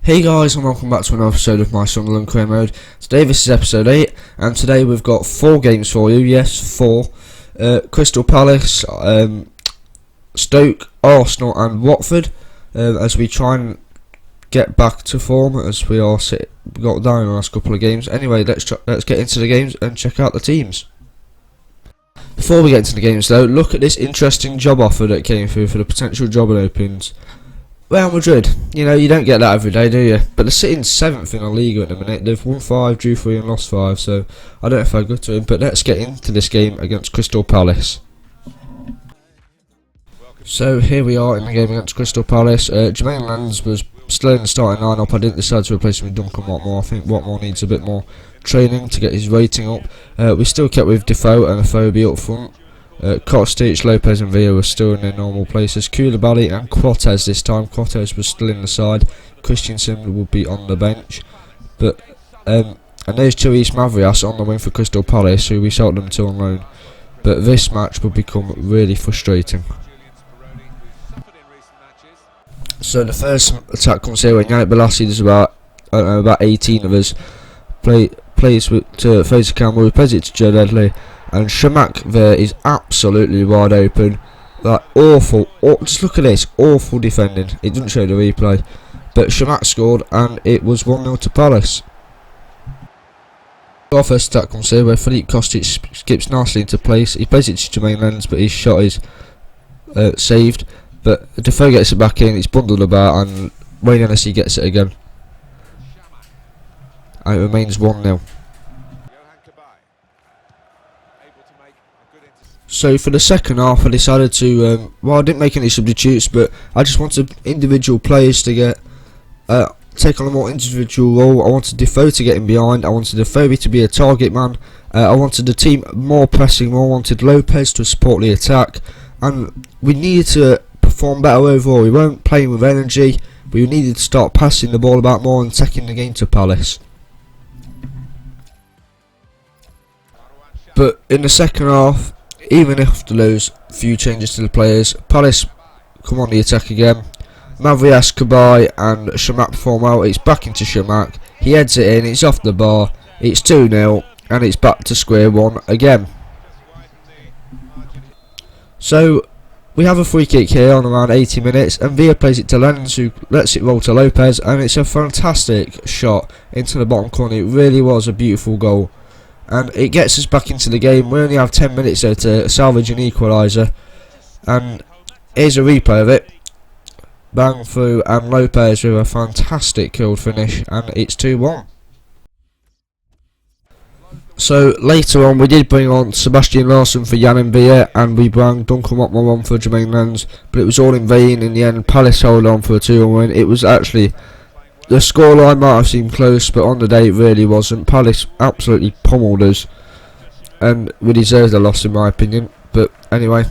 Hey guys, and welcome back to another episode of my Sunderland Career Mode. Today this is episode 8, and today we've got 4 games for you. Yes, 4. Crystal Palace, Stoke, Arsenal and Watford, as we try and get back to form as we got down in the last couple of games. Anyway, let's get into the games and check out the teams. Before we get into the games though, look at this interesting job offer that came through for the potential job openings. Real Madrid, you know, you don't get that every day, do you? But they're sitting 7th in the league at the minute. They've won 5, drew 3 and lost 5, so I don't know if I go to him. But let's get into this game against Crystal Palace. So here we are in the game against Crystal Palace. Jermaine Lenz was still in the starting lineup. I didn't decide to replace him with Duncan Watmore. I think Watmore needs a bit more training to get his rating up. We still kept with Defoe and Afobe up front. Kostic, Lopez and Villa were still in their normal places. Koulibaly and Cortez this time. Cortez was still in the side. Christensen will be on the bench. But and there's Therese Mavrias on the wing for Crystal Palace, who we sold them to on loan. But this match will become really frustrating. So the first attack comes here when Yannick Bolasie does about 18 of us. Plays to Fraser Campbell, who plays it to Joe Ledley. And Shamak there is absolutely wide open. Like awful, just look at this, awful defending. It doesn't show the replay, but Shamak scored and it was 1-0 to Palace. Our first attack comes here where Philippe Kostic skips nicely into place. He plays it to Jermaine Lenz, but his shot is saved. But Defoe gets it back in, it's bundled about, and Wayne Hennessy gets it again. And it remains 1-0. So for the second half I decided to, I didn't make any substitutes, but I just wanted individual players to get take on a more individual role. I wanted Defoe to get in behind, I wanted Defoe to be a target man, I wanted the team more pressing, I wanted Lopez to support the attack, and we needed to perform better overall. We weren't playing with energy, we needed to start passing the ball about more and taking the game to Palace. But in the second half, even after those few changes to the players, Palace come on the attack again. Mavrias, Kabay and Shamak form out. It's back into Shamak. He heads it in, it's off the bar. It's 2-0 and it's back to square one again. So we have a free kick here on around 80 minutes and Villa plays it to Lenz, who lets it roll to Lopez, and it's a fantastic shot into the bottom corner. It really was a beautiful goal. And it gets us back into the game. We only have 10 minutes though to salvage an equaliser. And here's a replay of it. Bang through, and Lopez with a fantastic curled finish, and it's 2-1. So later on we did bring on Sebastian Larsson for Yann Villa, and we brought Duncan Watmore on for Jermaine Lenz, but it was all in vain. In the end, Palace held on for a 2-1 win. It was actually, the scoreline might have seemed close, but on the day it really wasn't. Palace absolutely pummeled us, and we deserved the loss in my opinion. But anyway,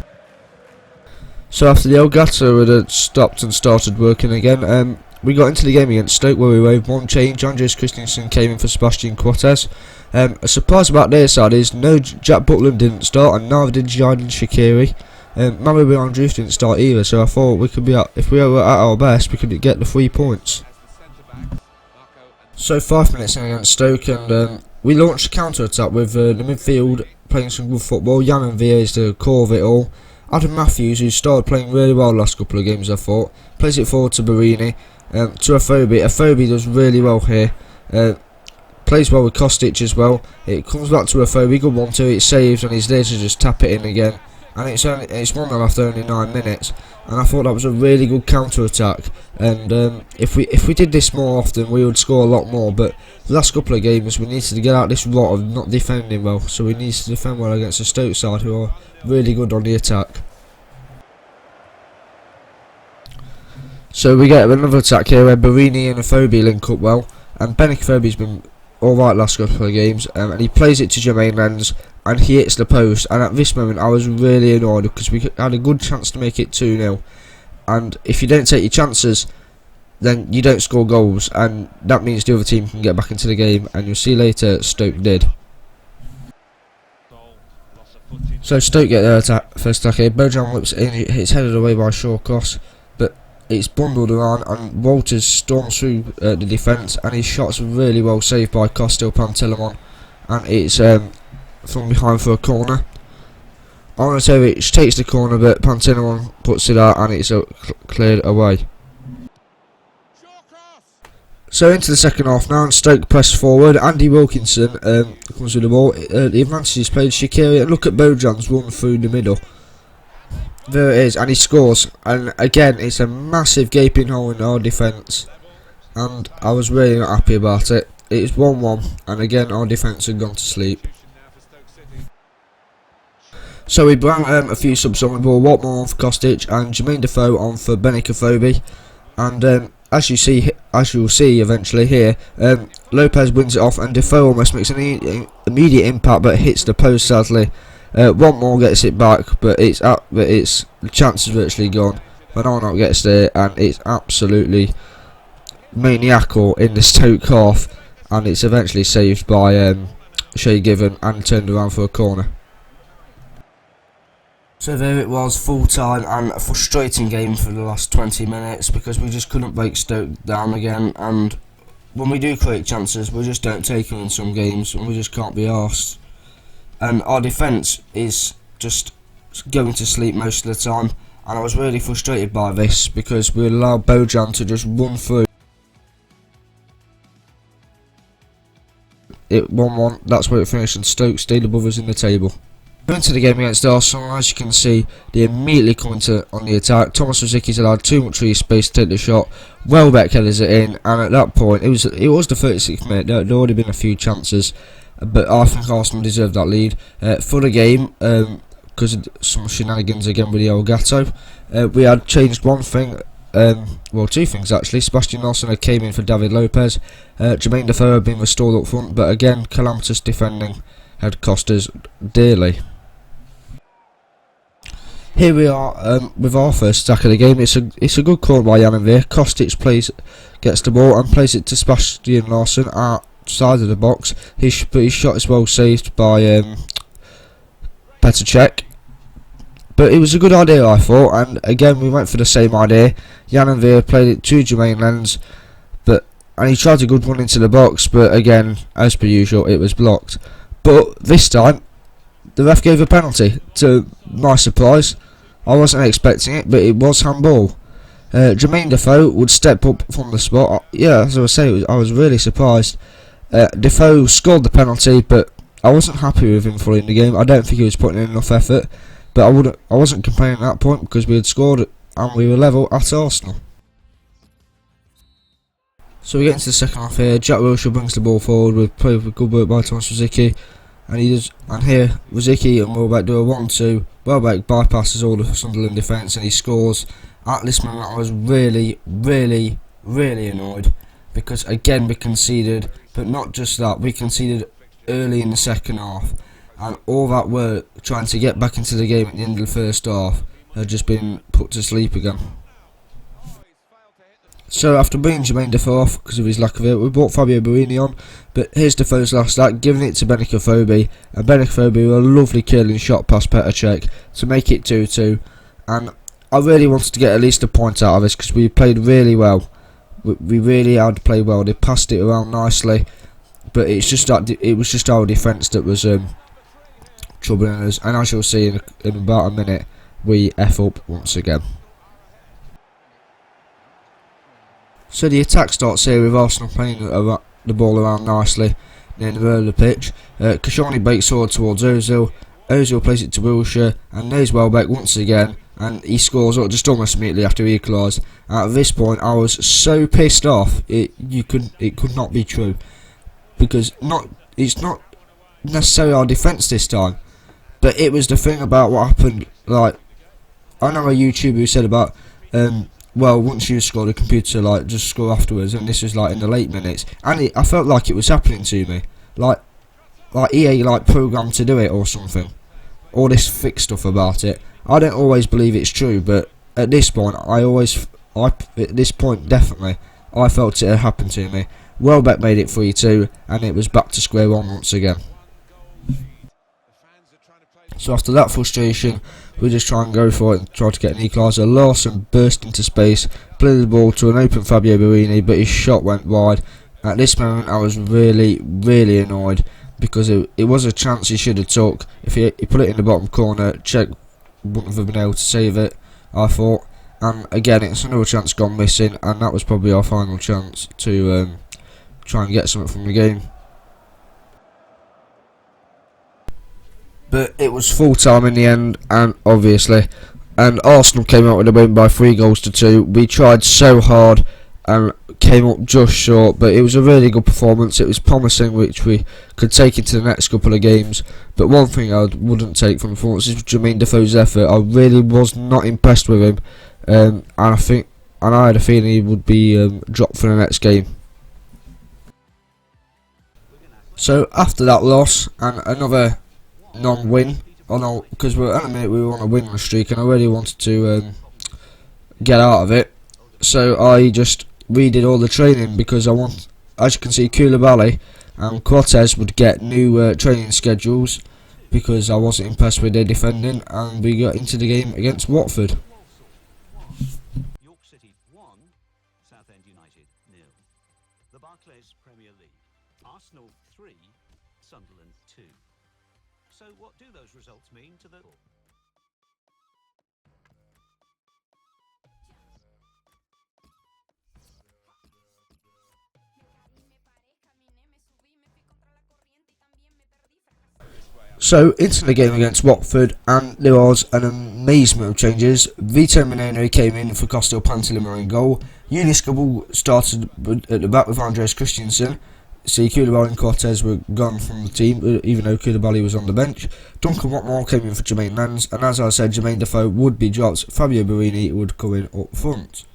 so after the Elgato had stopped and started working again, we got into the game against Stoke, where we waved one change. Andreas Christensen came in for Sebastian Cortez. A surprise about their side is no Jack Butland didn't start, and neither did Jadon Shaqiri. Mario Andrews didn't start either, so I thought we could be if we were at our best, we could get the 3 points. So 5 minutes in against Stoke, and we launched a counter-attack with the midfield playing some good football. Yann Villa is the core of it all. Adam Matthews, who started playing really well the last couple of games I thought, plays it forward to Barini, to Afobe. Afobe does really well here, plays well with Kostic as well. It comes back to Afobe, good 1-2, it's saved, and he's there to just tap it in again. And it's 1-0 after only 9 minutes, and I thought that was a really good counter-attack. And if we did this more often, we would score a lot more. But the last couple of games, we needed to get out this rot of not defending well. So we need to defend well against the Stoke side, who are really good on the attack. So we get another attack here where Barini and Afobe link up well, and Benik Afobe's been alright last couple of games, and he plays it to Jermaine Lenz, and he hits the post. And at this moment I was really annoyed because we had a good chance to make it 2-0, and if you don't take your chances, then you don't score goals, and that means the other team can get back into the game, and you'll see later Stoke did. So Stoke get their first attack here. Bojan whips in, it's headed away by Shawcross, but it's bundled around, and Walters storms through the defence, and his shot's really well saved by Costello Pantilimon, and it's from behind for a corner. Arnautovic takes the corner, but Pantilimon puts it out, and it's cleared away. So into the second half now, and Stoke press forward. Andy Wilkinson comes with the ball. The advantage is played Shaqiri, and look at Bojan's run through the middle. There it is, and he scores. And again, it's a massive gaping hole in our defence, and I was really not happy about it. It's 1-1, and again our defence had gone to sleep. So we brought a few subs on the ball. Watmore on for Kostic, and Jermaine Defoe on for Benikofobi. And as you will see eventually here, Lopez wins it off, and Defoe almost makes an immediate impact, but hits the post sadly. One more gets it back, but the chance is virtually gone. Vanarnot gets there, and it's absolutely maniacal in the Stoke half, and it's eventually saved by Shay Given and turned around for a corner. So there it was, full time, and a frustrating game for the last 20 minutes because we just couldn't break Stoke down again, and when we do create chances we just don't take them in some games, and we just can't be arsed. And our defence is just going to sleep most of the time, and I was really frustrated by this because we allowed Bojan to just run through. It 1-1, that's where it finished, and Stoke stayed above us in the table. Going to the game against Arsenal, as you can see, they immediately come on the attack. Thomas Rosicki's allowed too much free space to take the shot. Welbeck headers it in, and at that point, it was the 36th minute. There had already been a few chances, but I think Arsenal deserved that lead. For the game, because of some shenanigans again with the Elgato, we had changed one thing, well, two things actually. Sebastian Nelson had came in for David Lopez. Jermaine Defoe had been restored up front, but again, calamitous defending had cost us dearly. Here we are with our first attack of the game. It's a good call by Janenveer. Kostic gets the ball and plays it to Sebastian Larsson outside of the box. His shot is well saved by Petr Cech. But it was a good idea, I thought, and again we went for the same idea. Janenveer played it to Jermaine Lens, and he tried a good run into the box, but again, as per usual, it was blocked. But this time, the ref gave a penalty, to my surprise. I wasn't expecting it, but it was handball. Jermaine Defoe would step up from the spot. Yeah, as I was saying, I was really surprised. Defoe scored the penalty, but I wasn't happy with him for in the game. I don't think he was putting in enough effort, but I wasn't complaining at that point because we had scored and we were level at Arsenal. So we get into the second half here. Jack Wilshere brings the ball forward with good work by Thomas Rosicki. And here Rosicki and Welbeck do a 1-2. Welbeck bypasses all the Sunderland defence and he scores. At this moment I was really annoyed because again we conceded, but not just that, we conceded early in the second half, and all that work trying to get back into the game at the end of the first half had just been put to sleep again. So after bringing Jermaine Defoe off because of his lack of it, we brought Fabio Borini on, but here's Defoe's last act, giving it to Benikofobi, and Benikofobi with a lovely curling shot past Petr Cech to make it 2-2, and I really wanted to get at least a point out of this because we played really well. We really had played well. They passed it around nicely, but it was just our defence that was troubling us, and as you'll see in about a minute, we F up once again. So the attack starts here with Arsenal playing the ball around nicely near the middle of the pitch. Koscielny breaks forward towards Ozil. Ozil plays it to Wilshere, and there's Welbeck once again, and he scores just almost immediately after he equalised. At this point I was so pissed off, it could not be true, because it's not necessarily our defence this time, but it was the thing about what happened. Like, I know a YouTuber who said about well, once you score, the computer just score afterwards, and this was in the late minutes, and I felt like it was happening to me, like EA programmed to do it or something. All this fake stuff about it. I don't always believe it's true, but at this point, at this point definitely, I felt it had happened to me. Welbeck made it 3-2, and it was back to square one once again. So after that frustration, we just try and go for it and try to get an equaliser. Larson burst into space, played the ball to an open Fabio Borini, but his shot went wide. At this moment I was really annoyed, because it was a chance he should have took. If he put it in the bottom corner, Czech wouldn't have been able to save it, I thought. And again, it's another chance gone missing, and that was probably our final chance to try and get something from the game. But it was full time in the end, and obviously, and Arsenal came out with a win by 3-2. We tried so hard and came up just short, but it was a really good performance. It was promising, which we could take into the next couple of games. But one thing I wouldn't take from the performance is Jermaine Defoe's effort. I really was not impressed with him, and I had a feeling he would be dropped for the next game. So after that loss and another non-win, because we were on a winless streak, and I really wanted to get out of it. So I just redid all the training, because as you can see, Koulibaly and Cortez would get new training schedules, because I wasn't impressed with their defending, and we got into the game against Watford. York City 1, Southend United 0. The Barclays Premier League. Arsenal 3, Sunderland 2. So what do those results mean to the... So into the game against Watford, and there was an amazement of changes. Vito Menino came in for Costel Pantilimmer in goal. Eunice Gabul started at the back with Andreas Christensen. See, Koulibaly and Cortez were gone from the team, even though Koulibaly was on the bench. Duncan Watmore came in for Jermaine Lenz, and as I said, Jermaine Defoe would be dropped. Fabio Borini would come in up front.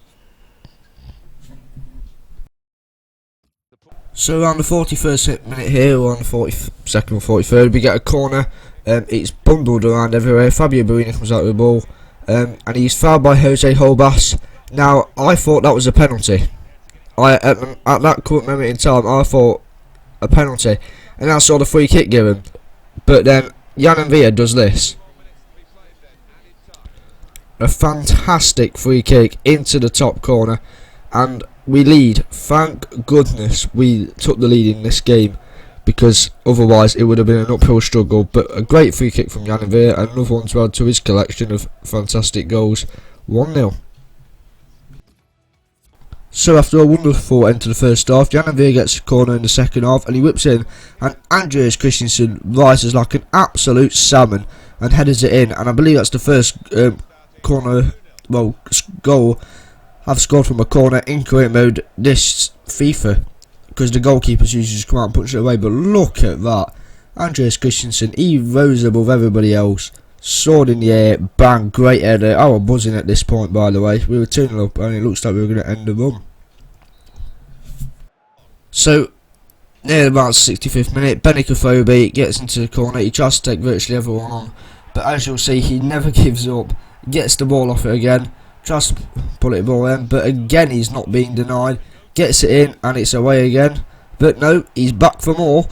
So around the 41st minute here, or on the 42nd or 43rd, we get a corner. It's bundled around everywhere. Fabio Borini comes out with the ball, and he's fouled by Jose Holbas. Now, I thought that was a penalty. At that current moment in time, I thought a penalty, and I saw the free kick given. But then Jan Villa does this. A fantastic free kick into the top corner, and we lead. Thank goodness we took the lead in this game, because otherwise it would have been an uphill struggle. But a great free kick from Jan Villa, and another one to add to his collection of fantastic goals. 1-0. So after a wonderful end to the first half, Jan Villa gets a corner in the second half, and he whips in, and Andreas Christensen rises like an absolute salmon and headers it in. And I believe that's the first goal I've scored from a corner in career mode this FIFA, because the goalkeepers usually just come out and punch it away. But look at that, Andreas Christensen, he rose above everybody else, sword in the air, bang, great header. I was buzzing at this point, by the way. We were 2-0 up, and it looks like we were going to end the run. So near about 65th minute, Benicophobe gets into the corner. He tries to take virtually everyone on, but as you'll see, he never gives up. Gets the ball off it again, tries to pull it ball in, but again he's not being denied. Gets it in, and it's away again. But no, he's back for more,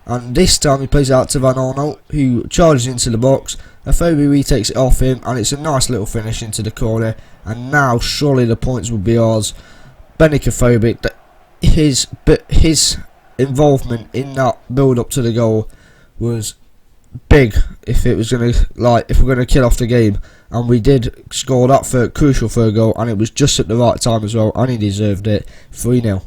and this time he plays out to Van Arnold, who charges into the box. Afobe retakes it off him, and it's a nice little finish into the corner. And now surely the points will be ours. Benicophobic, his involvement in that build up to the goal was big. If we're gonna kill off the game, and we did score that crucial third goal, and it was just at the right time as well, and he deserved it. 3-0.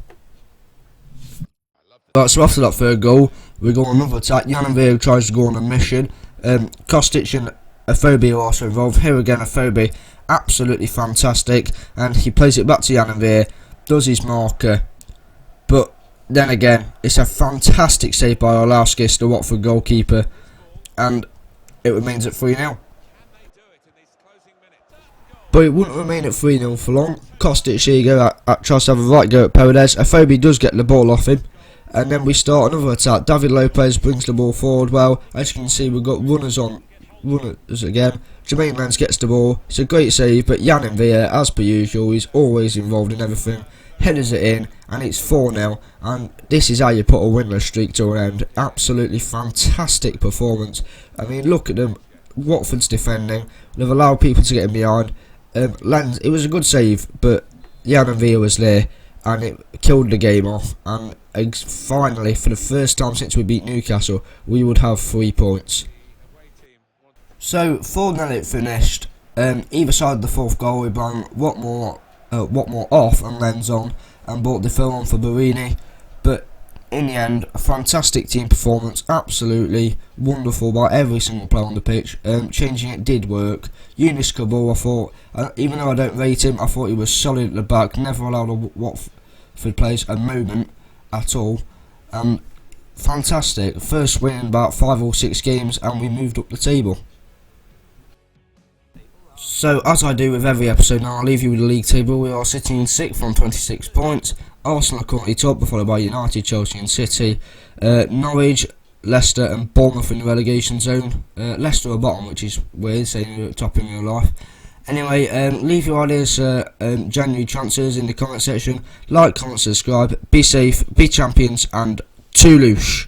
Right, so after that third goal, we go on another attack. Jan Villa tries to go on a mission. Kostic and Afobe are also involved. Here again, Afobe, absolutely fantastic, and he plays it back to Jan Villa, does his marker, but then again, it's a fantastic save by Orlowskis, the Watford goalkeeper, and it remains at 3-0. But it wouldn't remain at 3-0 for long. Kostic, here you go, tries to have a right go at Paredes. Afobe does get the ball off him, and then we start another attack. David Lopez brings the ball forward well. As you can see, we've got runners again. Jermaine Lenz gets the ball. It's a great save, but Jan Villa, as per usual, he's always involved in everything. Headers it in, and it's 4-0, and this is how you put a winless streak to an end. Absolutely fantastic performance. I mean, look at them. Watford's defending. They've allowed people to get in behind. Lens, it was a good save, but Jan and Villa was there, and it killed the game off. And finally, for the first time since we beat Newcastle, we would have 3 points. So 4-0 it finished. Either side of the 4th goal, we brought Watmore off and Lens on, and brought the fill on for Barini. But in the end, a fantastic team performance, absolutely wonderful by every single player on the pitch. Changing it did work. Yunus Kabul, I thought, even though I don't rate him, I thought he was solid at the back, never allowed a Watford players a moment at all. Fantastic, first win in about 5 or 6 games, and we moved up the table. So, as I do with every episode now, I'll leave you with the league table. We are sitting in 6th on 26 points. Arsenal are currently top, followed by United, Chelsea and City. Norwich, Leicester and Bournemouth in the relegation zone. Leicester are bottom, which is weird, saying they're top in real life. Anyway, leave your ideas January transfers in the comment section. Like, comment, subscribe. Be safe, be champions, and Toulouche.